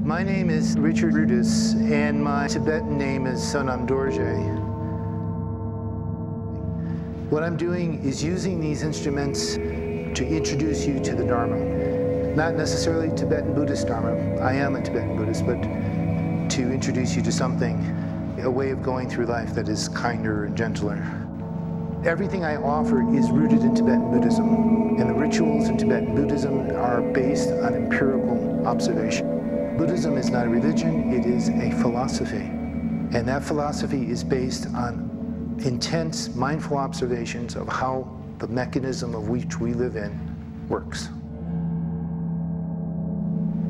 My name is Richard Rudis, and my Tibetan name is Sonam Dorje. What I'm doing is using these instruments to introduce you to the Dharma. Not necessarily Tibetan Buddhist Dharma, I am a Tibetan Buddhist, but to introduce you to something, a way of going through life that is kinder and gentler. Everything I offer is rooted in Tibetan Buddhism, and the rituals in Tibetan Buddhism are based on empirical observation. Buddhism is not a religion, it is a philosophy. And that philosophy is based on intense, mindful observations of how the mechanism of which we live in works.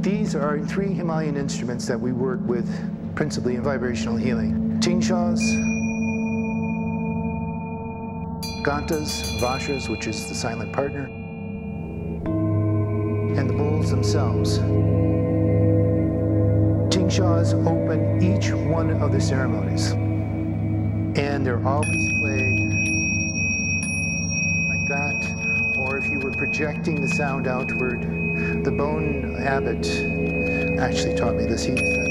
These are 3 Himalayan instruments that we work with principally in vibrational healing. Tingshas, Gantas, Vashas, which is the silent partner, and the bowls themselves. Tingshas open each one of the ceremonies, and they're always played like that, or if you were projecting the sound outward. The Bone Abbot actually taught me this. He said,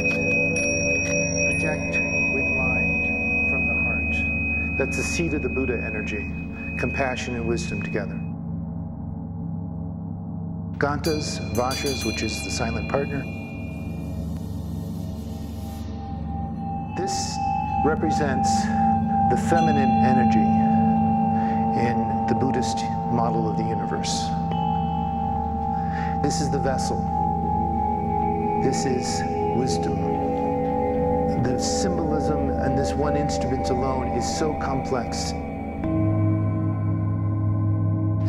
project with mind from the heart. That's the seat of the Buddha energy, compassion and wisdom together. Gantas, Vashas, which is the silent partner. This represents the feminine energy in the Buddhist model of the universe. This is the vessel. This is wisdom. The symbolism in this one instrument alone is so complex.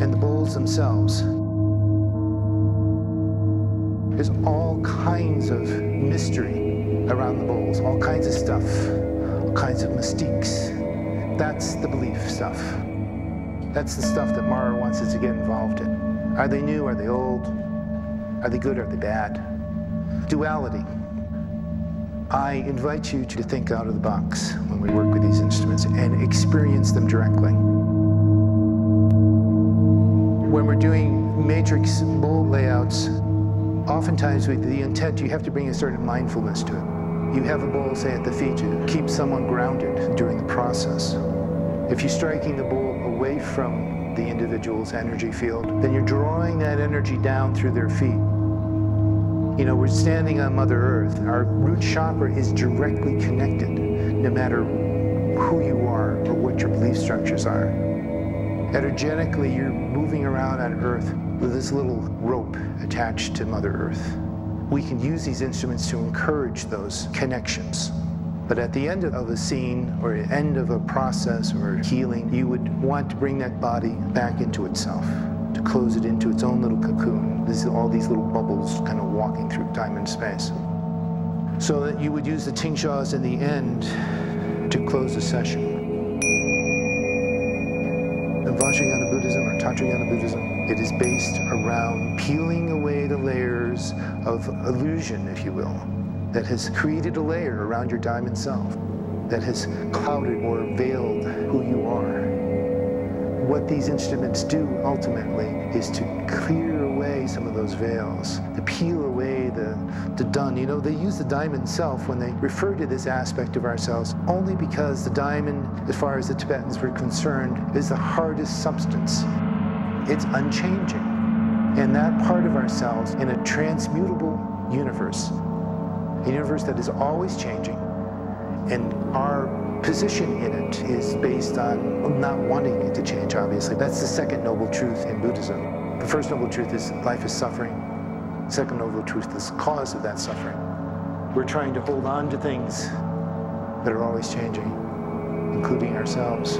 And the bowls themselves. There's all kinds of mystery around the bowls, all kinds of stuff, all kinds of mystiques. That's the belief stuff. That's the stuff that Mara wants us to get involved in. Are they new? Are they old? Are they good? Are they bad? Duality. I invite you to think out of the box when we work with these instruments and experience them directly. When we're doing matrix bowl layouts, oftentimes with the intent, you have to bring a certain mindfulness to it. You have a bowl, say, at the feet to keep someone grounded during the process. If you're striking the bowl away from the individual's energy field, then you're drawing that energy down through their feet. You know, we're standing on Mother Earth. Our root chakra is directly connected, no matter who you are or what your belief structures are. Energetically, you're moving around on Earth with this little rope attached to Mother Earth. We can use these instruments to encourage those connections. But at the end of a scene or end of a process or healing, you would want to bring that body back into itself, to close it into its own little cocoon. There's all these little bubbles kind of walking through time and space. So that you would use the tingshas in the end to close the session. In Vajrayana Buddhism or Tantrayana Buddhism, it is based around peeling away the layers of illusion, if you will, that has created a layer around your diamond self, that has clouded or veiled who you are. What these instruments do ultimately is to clear away some of those veils, to peel away the dun. You know, they use the diamond self when they refer to this aspect of ourselves only because the diamond, as far as the Tibetans were concerned, is the hardest substance. It's unchanging. And that part of ourselves in a transmutable universe, a universe that is always changing, and our position in it is based on not wanting it to change, obviously. That's the second noble truth in Buddhism. The first noble truth is life is suffering. The second noble truth is the cause of that suffering. We're trying to hold on to things that are always changing, including ourselves.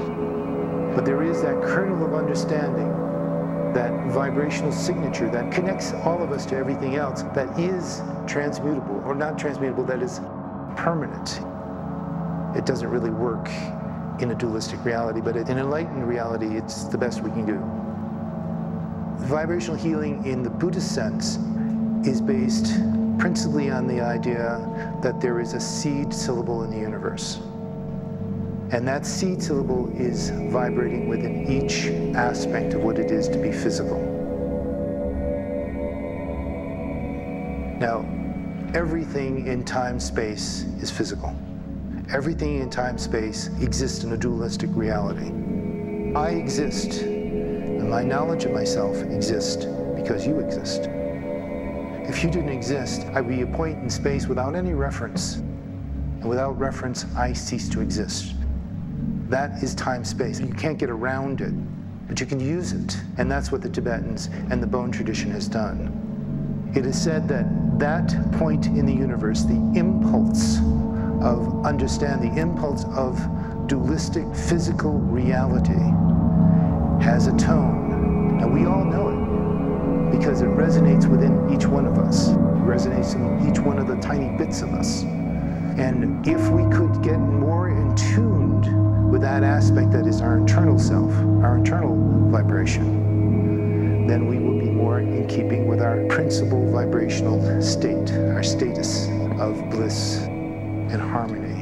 But there is that kernel of understanding, that vibrational signature that connects all of us to everything else, that is transmutable, or not transmutable, that is permanent. It doesn't really work in a dualistic reality, but in enlightened reality, it's the best we can do. Vibrational healing in the Buddhist sense is based principally on the idea that there is a seed syllable in the universe. And that seed syllable is vibrating within each aspect of what it is to be physical. Now, everything in time-space is physical. Everything in time-space exists in a dualistic reality. I exist, and my knowledge of myself exists because you exist. If you didn't exist, I'd be a point in space without any reference. And without reference, I cease to exist. That is time-space. You can't get around it, but you can use it. And that's what the Tibetans and the Bone tradition has done. It is said that that point in the universe, the impulse of understanding, the impulse of dualistic physical reality, has a tone. And we all know it because it resonates within each one of us. It resonates in each one of the tiny bits of us. And if we could get more in tuned with that aspect that is our internal self, our internal vibration, then we will be more in keeping with our principal vibrational state, our status of bliss and harmony.